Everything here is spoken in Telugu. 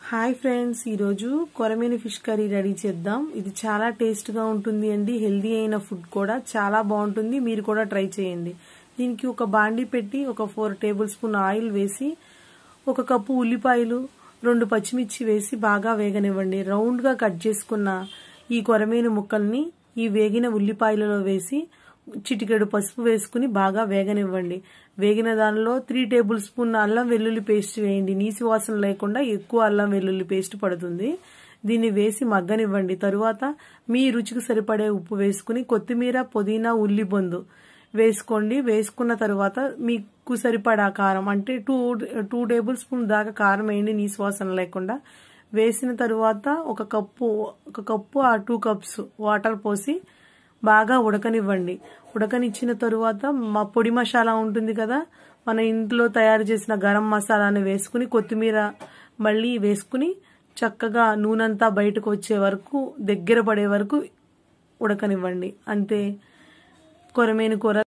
హాయ్ ఫ్రెండ్స్, ఈరోజు కొరమేను ఫిష్ కర్రీ రెడీ చేద్దాం. ఇది చాలా టేస్ట్గా ఉంటుంది అండి. హెల్దీ అయిన ఫుడ్ కూడా చాలా బాగుంటుంది. మీరు కూడా ట్రై చేయండి. దీనికి ఒక బాండీ పెట్టి ఒక 4 టేబుల్ స్పూన్ ఆయిల్ వేసి 1 కప్పు ఉల్లిపాయలు 2 పచ్చిమిర్చి వేసి బాగా వేగనివ్వండి. రౌండ్గా కట్ చేసుకున్న ఈ కొరమేను ముక్కల్ని ఈ వేగిన ఉల్లిపాయలలో వేసి చిటికెడు పసుపు వేసుకుని బాగా వేగనివ్వండి. వేగిన దానిలో 3 టేబుల్ స్పూన్ అల్లం వెల్లుల్లి పేస్ట్ వేయండి. నీసు వాసన లేకుండా ఎక్కువ అల్లం వెల్లుల్లి పేస్ట్ పడుతుంది. దీన్ని వేసి మగ్గనివ్వండి. తరువాత మీ రుచికి సరిపడే ఉప్పు వేసుకుని కొత్తిమీర, పుదీనా, ఉల్లిబొందు వేసుకోండి. వేసుకున్న తరువాత మీకు సరిపడా కారం అంటే 2 టేబుల్ స్పూన్ దాకా కారం వేయండి, నీసు వాసన లేకుండా. వేసిన తరువాత ఒక కప్పు 2 కప్స్ వాటర్ పోసి బాగా ఉడకనివ్వండి. ఉడకనిచ్చిన తరువాత మా పొడి మసాలా ఉంటుంది కదా, మన ఇంట్లో తయారు చేసిన గరం మసాలాని వేసుకుని కొత్తిమీర మళ్ళీ వేసుకుని చక్కగా నూనెంతా బయటకు వచ్చే వరకు దగ్గర పడే వరకు ఉడకనివ్వండి. అంతే, కొరమేను కూర